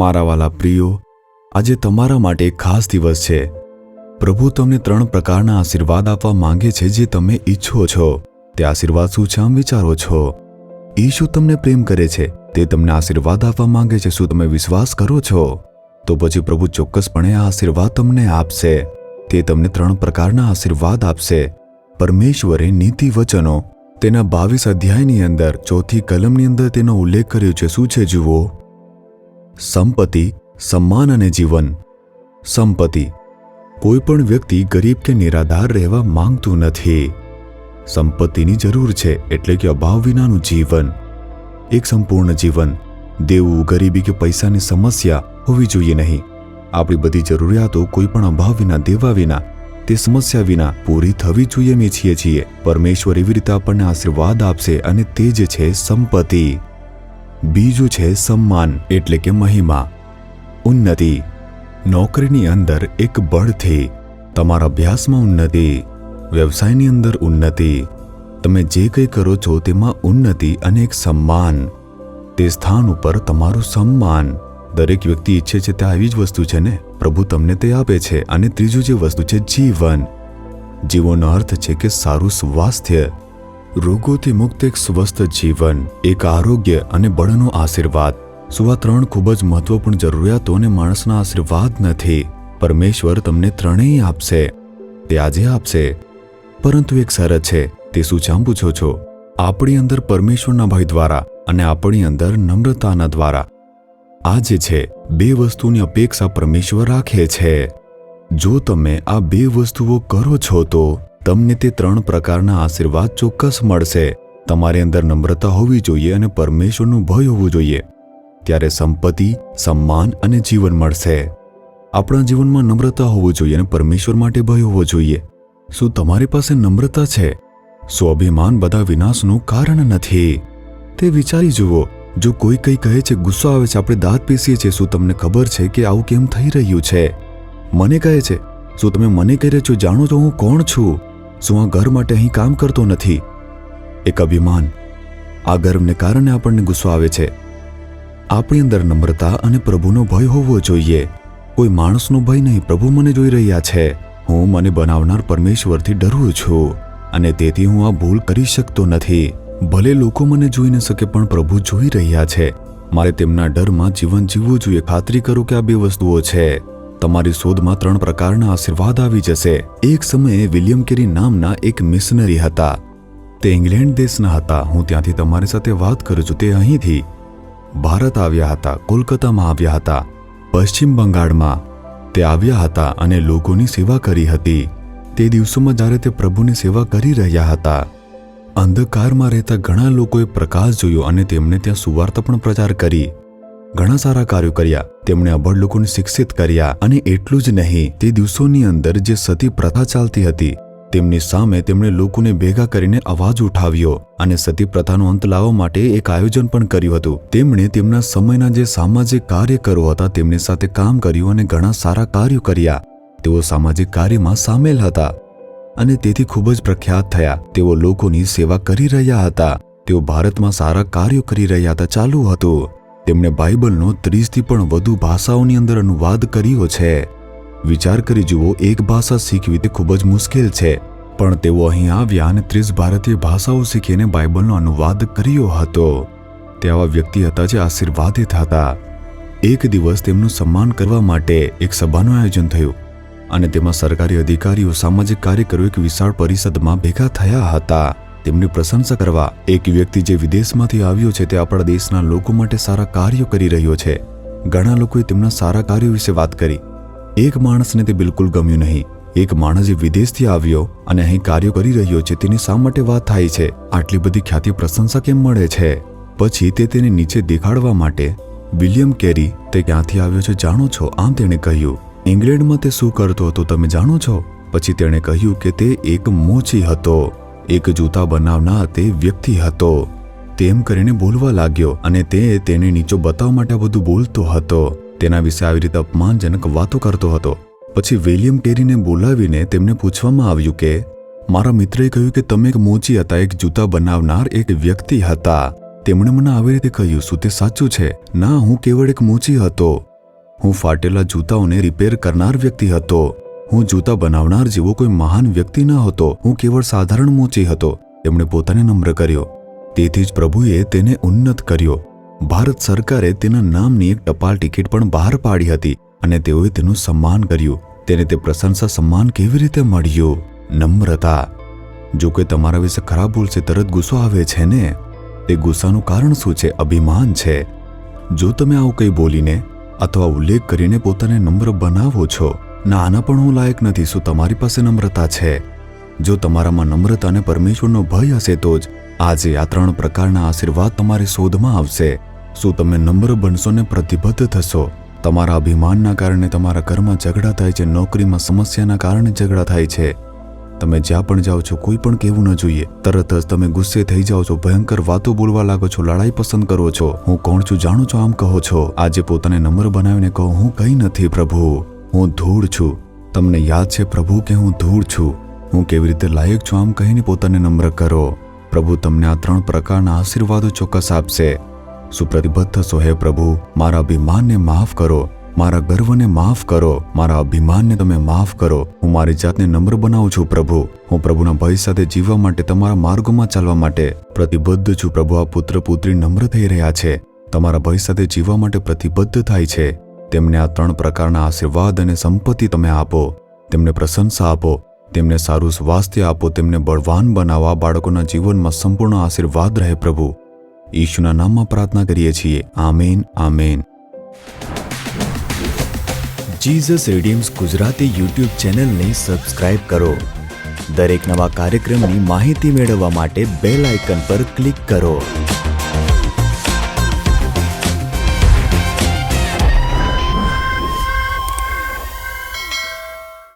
મારા વાલા પ્રિયો, આજે તમારા માટે એક ખાસ દિવસ છે. પ્રભુ તમને 3 પ્રકારના આશીર્વાદ આપવા માંગે છે જે તમે ઈચ્છો છો. તે આશીર્વાદ શું છે આમ વિચારો છો? ઈશુ તમને પ્રેમ કરે છે, તે તમને આશીર્વાદ આપવા માંગે છે. શું તમે વિશ્વાસ કરો છો? તો પછી પ્રભુ ચોક્કસપણે આ આશીર્વાદ તમને આપશે. તે તમને 3 પ્રકારના આશીર્વાદ આપશે. પરમેશ્વરે નીતિ વચનો તેના 22 અધ્યાયની અંદર 4થી કલમની અંદર તેનો ઉલ્લેખ કર્યો છે. શું છે જુઓ? સંપત્તિ, સન્માન અને જીવન. સંપત્તિ. કોઈ પણ વ્યક્તિ ગરીબ કે નિરાધાર રહેવા માંગતું નથી. સંપત્તિની જરૂર છે, એટલે કે અભાવ વિનાનું જીવન, એક સંપૂર્ણ જીવન. દેવું, ગરીબી કે પૈસાની સમસ્યા હોવી જોઈએ નહીં. આપણી બધી જરૂરિયાતો કોઈ પણ અભાવ વિના, દેવા વિના, તે સમસ્યા વિના પૂરી થવી જોઈએ એમ ઈચ્છીએ છીએ. પરમેશ્વર એવી રીતે આપણને આશીર્વાદ આપશે અને તે જ છે સંપત્તિ. બીજું છે સન્માન, એટલે કે મહિમા, ઉન્નતિ. નોકરીની અંદર એક બળથી, તમારા અભ્યાસમાં ઉન્નતિ, વ્યવસાયની અંદર ઉન્નતિ, તમે જે કંઈ કરો છો તેમાં ઉન્નતિ અને એક સન્માન. તે સ્થાન ઉપર તમારું સન્માન. દરેક વ્યક્તિ ઈચ્છે છે તે આવી જ વસ્તુ છે ને. પ્રભુ તમને તે આપે છે. અને ત્રીજું જે વસ્તુ છે જીવન. જીવનનો અર્થ છે કે સારું સ્વાસ્થ્ય, રોગોથી મુક્ત એક સ્વસ્થ જીવન, એક આરોગ્ય અને બળનો આશીર્વાદ. શું આ 3 ખૂબ જ મહત્વપૂર્ણ જરૂરિયાતો અને માણસના આશીર્વાદ નથી? પરમેશ્વર તમને ત્રણેય આપશે. તે આજે આપશે. પરંતુ એક શરત છે. તે શું છે પૂછો છો? આપણી અંદર પરમેશ્વરના ભય દ્વારા અને આપણી અંદર નમ્રતાના દ્વારા. આ જે છે, 2 વસ્તુની અપેક્ષા પરમેશ્વર રાખે છે. જો તમે આ 2 વસ્તુઓ કરો છો તો તમને તે 3 પ્રકારના આશીર્વાદ ચોક્કસ મળશે. તમારી અંદર નમ્રતા હોવી જોઈએ અને પરમેશ્વરનું ભય હોવું જોઈએ. ત્યારે સંપત્તિ, સન્માન અને જીવન મળશે. આપણા જીવનમાં નમ્રતા હોવું જોઈએ અને પરમેશ્વર માટે ભય હોવો જોઈએ. શું તમારી પાસે નમ્રતા છે? સ્વાભિમાન બધા વિનાશનું કારણ નથી. તે વિચારી જુઓ. જો કોઈ કંઈ કહે છે, ગુસ્સો આવે છે, આપણે દાંત પીસીએ છીએ, શું તમને ખબર છે કે આવું કેમ થઈ રહ્યું છે? મને કહે છે, શું તમે મને કહી રહ્યા છો? જાણો છો હું કોણ છું? શું આ ઘર માટે અહીં કામ કરતો નથી? એક અભિમાન. આ ગર્વને કારણે આપણને ગુસ્સો આવે છે. આપણી અંદર નમ્રતા અને પ્રભુનો ભય હોવો જોઈએ. કોઈ માણસનો ભય નહીં. પ્રભુ મને જોઈ રહ્યા છે. હું મને બનાવનાર પરમેશ્વરથી ડરું છું અને તેથી હું આ ભૂલ કરી શકતો નથી. ભલે લોકો મને જોઈ ન શકે, પણ પ્રભુ જોઈ રહ્યા છે. મારે તેમના ડરમાં જીવન જીવવું જોઈએ. ખાતરી કરો કે આ 2 વસ્તુઓ છે. તમારી શોધમાં 3 પ્રકારના આશીર્વાદ આવી જશે. એક સમયે વિલિયમ કેરી નામના એક મિશનરી હતા. તે ઇંગ્લેન્ડ દેશના હતા. હું ત્યાંથી તમારી સાથે વાત કરું છું. તે અહીંથી ભારત આવ્યા હતા. કોલકાતામાં આવ્યા હતા. પશ્ચિમ બંગાળમાં તે આવ્યા હતા અને લોકોની સેવા કરી હતી. તે દિવસોમાં જ્યારે તે પ્રભુની સેવા કરી રહ્યા હતા, અંધકારમાં રહેતા ઘણા લોકોએ પ્રકાશ જોયો અને તેમણે ત્યાં સુવાર્તા પણ પ્રચાર કરી. ઘણા સારા કાર્યો કર્યા. તેમણે અભણ લોકોને શિક્ષિત કર્યા. અને એટલું જ નહીં, તે દિવસોની અંદર જે સતી પ્રથા ચાલતી હતી તેમની સામે તેમણે લોકોને ભેગા કરીને અવાજ ઉઠાવ્યો અને સતી પ્રથાનો અંત લાવવા માટે એક આયોજન પણ કર્યું હતું. તેમણે તેમના સમયના જે સામાજિક કાર્યકરો હતા તેમની સાથે કામ કર્યું અને ઘણા સારા કાર્યો કર્યા. તેઓ સામાજિક કાર્યમાં સામેલ હતા અને તેથી ખૂબ જ પ્રખ્યાત થયા. તેઓ લોકોની સેવા કરી રહ્યા હતા. તેઓ ભારતમાં સારા કાર્યો કરી રહ્યા હતા. ચાલુ હતું. તેમણે બાઇબલનો 30થી પણ વધુ ભાષાઓની અંદર અનુવાદ કર્યો છે. વિચાર કરી જુઓ, એક ભાષા શીખવી તે ખૂબ જ મુશ્કેલ છે, પણ તેઓ અહીં આવ્યા અને 30 ભારતીય ભાષાઓ શીખીને બાઇબલનો અનુવાદ કર્યો હતો. તે આવા વ્યક્તિ હતા જે આશીર્વાદિત હતા. એક દિવસ તેમનું સન્માન કરવા માટે એક સભાનું આયોજન થયું અને તેમાં સરકારી અધિકારીઓ, સામાજિક કાર્યકરો એક વિશાળ પરિષદમાં ભેગા થયા હતા. તેમની પ્રશંસા કરવા. એક વ્યક્તિ જે વિદેશમાંથી આવ્યો છે તે આપણા દેશના લોકો માટે સારા કાર્યો કરી રહ્યો છે. ઘણા લોકોએ તેમના સારા કાર્યો વિશે વાત કરી. એક માણસને તે બિલકુલ ગમ્યું નહીં. એક માણસ જે વિદેશથી આવ્યો અને અહીં કાર્યો કરી રહ્યો છે તેની શા માટે વાત થાય છે? આટલી બધી ખ્યાતિ, પ્રશંસા કેમ મળે છે? પછી તે તેને નીચે દેખાડવા માટે, વિલિયમ કેરી તે ક્યાંથી આવ્યો છે જાણો છો? આમ તેણે કહ્યું. ઇંગ્લેન્ડમાં તે શું કરતો હતો તમે જાણો છો? પછી તેણે કહ્યું કે તે એક મોચી હતો, એક જૂતા બનાવનાર તે વ્યક્તિ હતો. તેમ કરીને બોલવા લાગ્યો અને તે તેને નીચો બતાવવા માટે બધું બોલતો હતો. તેના વિશે આવી રીતે અપમાનજનક વાતો કરતો હતો. પછી વિલિયમ કેરીને બોલાવીને તેમને પૂછવામાં આવ્યું કે મારા મિત્રએ કહ્યું કે તમે એક મોચી હતા, એક જૂતા બનાવનાર એક વ્યક્તિ હતા. તેમણે મને આવી રીતે કહ્યું. શું તે સાચું છે? ના, હું કેવળ એક મોચી હતો. હું ફાટેલા જૂતાઓને રિપેર કરનાર વ્યક્તિ હતો. હું જૂતા બનાવનાર જેવો કોઈ મહાન વ્યક્તિ ન હતો. હું કેવળ સાધારણ મોચી હતો. તેમણે પોતાને નમ્ર કર્યો. તેથી જ પ્રભુએ તેને ઉન્નત કર્યો. ભારત સરકારે તેના નામની એક ટપાલ ટિકિટ પણ બહાર પાડી હતી અને તેઓએ તેનું સન્માન કર્યું. તેને તે પ્રશંસા સન્માન કેવી રીતે મળ્યું? નમ્રતા. જો કોઈ તમારા વિશે ખરાબ બોલશે તરત ગુસ્સો આવે છે ને? તે ગુસ્સાનું કારણ શું છે? અભિમાન છે. જો તમે આવું કંઈ બોલીને અથવા ઉલ્લેખ કરીને પોતાને નમ્ર બનાવો છો, ના આના પણ હું લાયક નથી, શું તમારી પાસે નમ્રતા છે? જો તમારામાં નમ્રતા અને પરમેશ્વરનો ભય હશે તો જ આજે આ 3 પ્રકારના આશીર્વાદ તમારી શોધમાં આવશે. શું તમે નમ્ર બનશો ને પ્રતિબદ્ધ થશો? તમારા અભિમાનના કારણે તમારા ઘરમાં ઝઘડા થાય છે, નોકરીમાં સમસ્યાના કારણે ઝઘડા થાય છે. તમે જ્યાં પણ જાઓ છો કોઈ પણ કહેવું ન જોઈએ. તરત જ તમે ગુસ્સે થઈ જાઓ છો, ભયંકર વાતો બોલવા લાગો છો, લડાઈ પસંદ કરો છો. હું કોણ છું જાણો છો આમ કહો છો. આજે પોતાને નમ્ર બનાવીને કહો, હું કંઈ નથી પ્રભુ, હું ધૂળ છું. તમને યાદ છે પ્રભુ કે હું ધૂળ છું, હું કેવી રીતે લાયક છું આમ કહીને પોતાને નમ્ર કરો. પ્રભુ તમને આ 3 પ્રકારના આશીર્વાદો ચોક્કસ આપશે. સુપ્રતિબદ્ધ થશો. હે પ્રભુ, મારા અભિમાનને માફ કરો, મારા ગર્વને માફ કરો, મારા અભિમાનને તમે માફ કરો. હું મારી જાતને નમ્ર બનાવું છું પ્રભુ. હું પ્રભુના ભય સાથે જીવવા માટે, તમારા માર્ગોમાં ચાલવા માટે પ્રતિબદ્ધ છું પ્રભુ. આ પુત્ર પુત્રી નમ્ર થઈ રહ્યા છે, તમારા ભય સાથે જીવવા માટે પ્રતિબદ્ધ થાય છે. તેમને આ 3 પ્રકારના આશીર્વાદ અને સંપત્તિ તમે આપો. તેમને પ્રશંસા આપો, તેમને સારું સ્વાસ્થ્ય આપો, તેમને બળવાન બનાવો. આ બાળકોના જીવનમાં સંપૂર્ણ આશીર્વાદ રહે પ્રભુ. ઈશુના નામમાં પ્રાર્થના કરીએ છીએ. આમેન, આમેન. જીસસ રીડીમ્સ ગુજરાતી યુટ્યુબ ચેનલને સબસ્ક્રાઇબ કરો. દરેક નવા કાર્યક્રમની માહિતી મેળવવા માટે બેલ આઇકન પર ક્લિક કરો.